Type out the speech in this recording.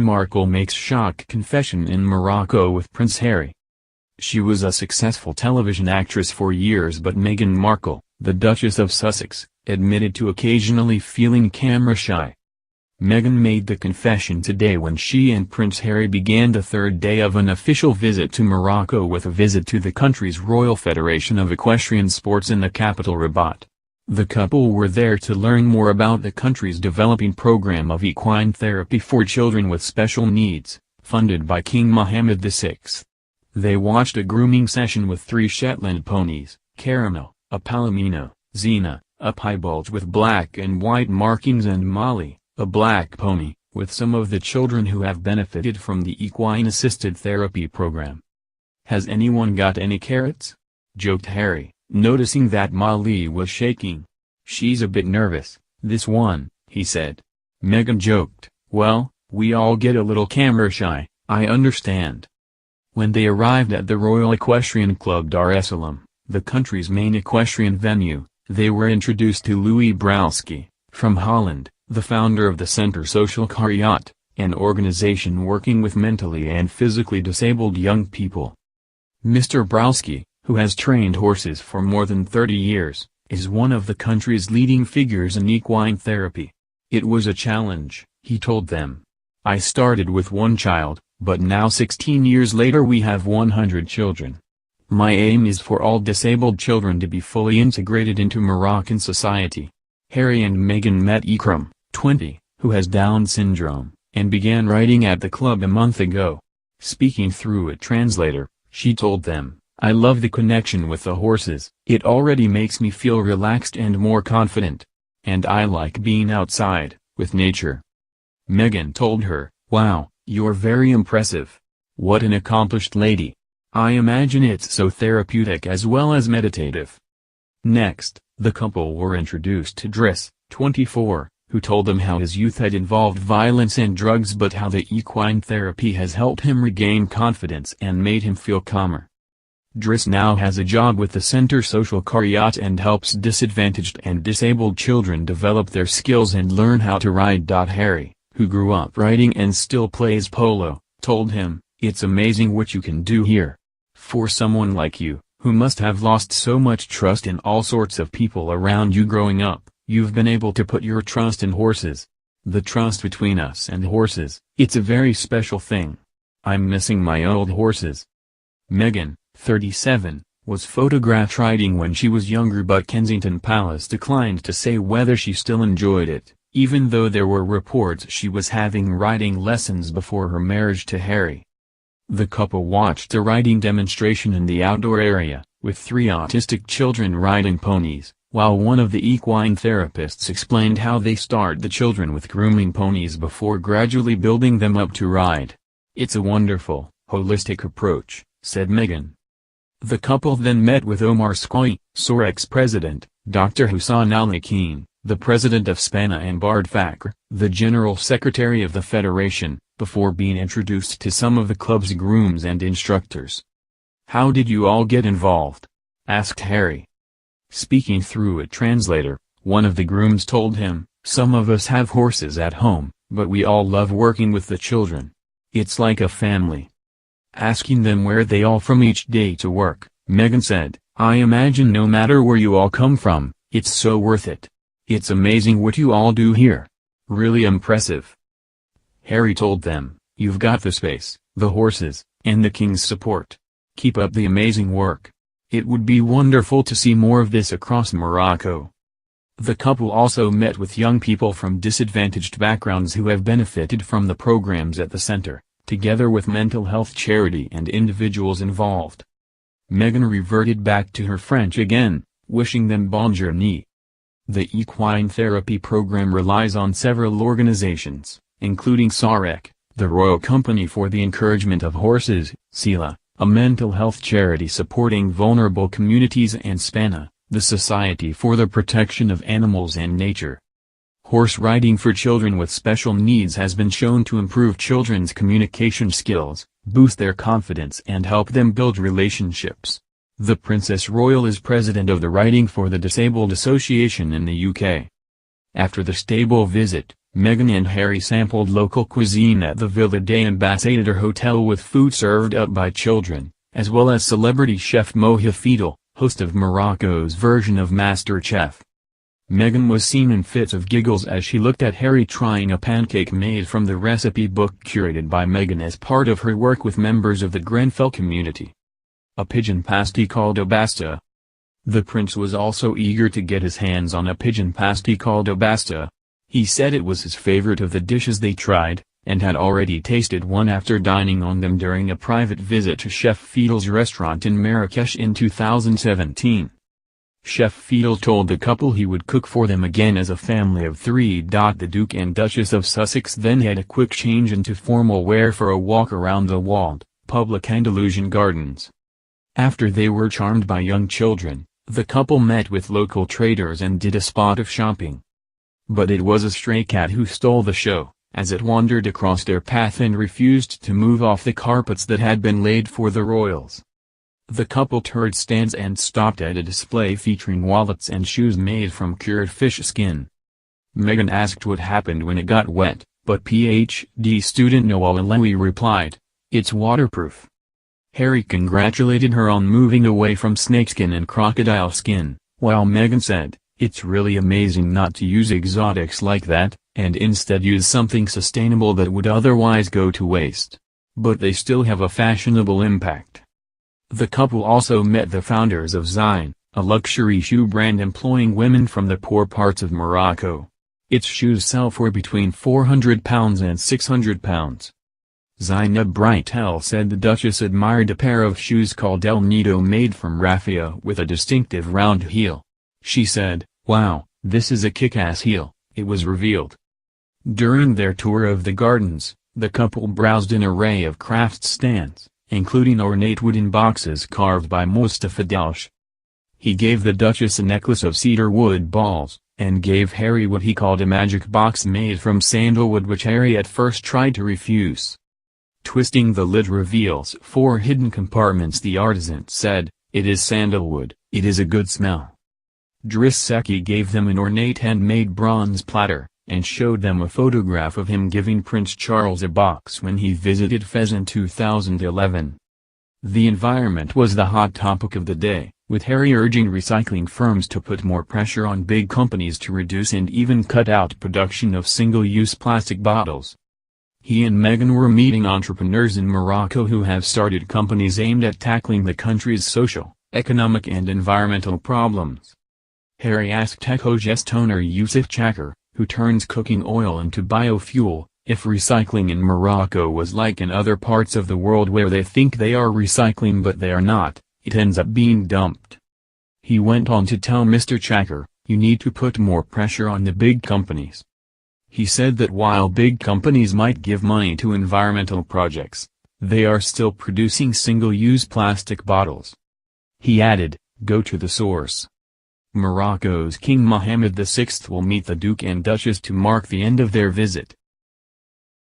Markle makes shock confession in Morocco with Prince Harry. She was a successful television actress for years, but Meghan Markle, the Duchess of Sussex, admitted to occasionally feeling camera shy. Meghan made the confession today when she and Prince Harry began the third day of an official visit to Morocco with a visit to the country's Royal Federation of Equestrian Sports in the capital Rabat. The couple were there to learn more about the country's developing program of equine therapy for children with special needs, funded by King Mohammed VI. They watched a grooming session with 3 Shetland ponies, Caramel, a Palomino, Xena, a piebald with black and white markings, and Molly, a black pony, with some of the children who have benefited from the equine-assisted therapy program. "Has anyone got any carrots?" joked Harry, noticing that Molly was shaking. "She's a bit nervous, this one," he said. Meghan joked, "Well, we all get a little camera shy, I understand." When they arrived at the Royal Equestrian Club Dar es Salaam, the country's main equestrian venue, they were introduced to Louis Browski, from Holland, the founder of the Centre Social Cariat, an organization working with mentally and physically disabled young people. Mr. Browski, who has trained horses for more than 30 years, is one of the country's leading figures in equine therapy. "It was a challenge," he told them. "I started with 1 child, but now 16 years later we have 100 children. My aim is for all disabled children to be fully integrated into Moroccan society." Harry and Meghan met Ikram, 20, who has Down syndrome, and began riding at the club a month ago. Speaking through a translator, she told them, "I love the connection with the horses, it already makes me feel relaxed and more confident. And I like being outside, with nature." Meghan told her, "Wow, you're very impressive. What an accomplished lady. I imagine it's so therapeutic as well as meditative." Next, the couple were introduced to Driss, 24, who told them how his youth had involved violence and drugs, but how the equine therapy has helped him regain confidence and made him feel calmer. Driss now has a job with the Centre Social Cariat and helps disadvantaged and disabled children develop their skills and learn how to ride. Harry, who grew up riding and still plays polo, told him, "It's amazing what you can do here. For someone like you, who must have lost so much trust in all sorts of people around you growing up, you've been able to put your trust in horses. The trust between us and horses, it's a very special thing. I'm missing my old horses." Meghan, 37, was photographed riding when she was younger, but Kensington Palace declined to say whether she still enjoyed it, even though there were reports she was having riding lessons before her marriage to Harry. The couple watched a riding demonstration in the outdoor area, with 3 autistic children riding ponies, while one of the equine therapists explained how they start the children with grooming ponies before gradually building them up to ride. "It's a wonderful, holistic approach," said Meghan. The couple then met with Omar Skoui, Sorec's president, Dr. Hussan Al-Nakin, the president of Spana, and Bard Fakr, the general secretary of the federation, before being introduced to some of the club's grooms and instructors. "How did you all get involved?" asked Harry. Speaking through a translator, one of the grooms told him, "Some of us have horses at home, but we all love working with the children. It's like a family." Asking them where they all from each day to work, Meghan said, "I imagine no matter where you all come from, it's so worth it. It's amazing what you all do here. Really impressive." Harry told them, "You've got the space, the horses, and the king's support. Keep up the amazing work. It would be wonderful to see more of this across Morocco." The couple also met with young people from disadvantaged backgrounds who have benefited from the programs at the center, together with mental health charity and individuals involved. Meghan reverted back to her French again, wishing them bonne journée. The equine therapy program relies on several organizations, including SAREC, the Royal Company for the Encouragement of Horses, SILA, a mental health charity supporting vulnerable communities, and SPANA, the Society for the Protection of Animals and Nature. Horse riding for children with special needs has been shown to improve children's communication skills, boost their confidence, and help them build relationships. The Princess Royal is president of the Riding for the Disabled Association in the UK. After the stable visit, Meghan and Harry sampled local cuisine at the Villa des Ambassadeurs Hotel with food served up by children, as well as celebrity chef Moha Fidel, host of Morocco's version of MasterChef. Meghan was seen in fits of giggles as she looked at Harry trying a pancake made from the recipe book curated by Meghan as part of her work with members of the Grenfell community. A pigeon pasty called obasta. The prince was also eager to get his hands on a pigeon pasty called obasta. He said it was his favorite of the dishes they tried, and had already tasted one after dining on them during a private visit to Chef Fidel's restaurant in Marrakesh in 2017. Chef Fidel told the couple he would cook for them again as a family of three. The Duke and Duchess of Sussex then had a quick change into formal wear for a walk around the walled, public Andalusian gardens. After they were charmed by young children, the couple met with local traders and did a spot of shopping. But it was a stray cat who stole the show, as it wandered across their path and refused to move off the carpets that had been laid for the royals. The couple toured stands and stopped at a display featuring wallets and shoes made from cured fish skin. Meghan asked what happened when it got wet, but PhD student Noah Alawi replied, "It's waterproof." Harry congratulated her on moving away from snakeskin and crocodile skin, while Meghan said, "It's really amazing not to use exotics like that, and instead use something sustainable that would otherwise go to waste. But they still have a fashionable impact." The couple also met the founders of Zine, a luxury shoe brand employing women from the poor parts of Morocco. Its shoes sell for between £400 and £600. Zainab Brightel said the Duchess admired a pair of shoes called El Nido made from raffia with a distinctive round heel. She said, "Wow, this is a kick-ass heel," it was revealed. During their tour of the gardens, the couple browsed an array of craft stands, including ornate wooden boxes carved by Mustafa Dalsh. He gave the Duchess a necklace of cedar wood balls, and gave Harry what he called a magic box made from sandalwood, which Harry at first tried to refuse. Twisting the lid reveals 4 hidden compartments. The artisan said, "It is sandalwood, it is a good smell." Driss Secky gave them an ornate handmade bronze platter, and showed them a photograph of him giving Prince Charles a box when he visited Fez in 2011. The environment was the hot topic of the day, with Harry urging recycling firms to put more pressure on big companies to reduce and even cut out production of single-use plastic bottles. He and Meghan were meeting entrepreneurs in Morocco who have started companies aimed at tackling the country's social, economic and environmental problems. Harry asked EcoGest owner Youssef Chakr, who turns cooking oil into biofuel, if recycling in Morocco was like in other parts of the world where they think they are recycling but they are not, it ends up being dumped. He went on to tell Mr. Chakr, "You need to put more pressure on the big companies." He said that while big companies might give money to environmental projects, they are still producing single-use plastic bottles. He added, "Go to the source." Morocco's King Mohammed VI will meet the Duke and Duchess to mark the end of their visit.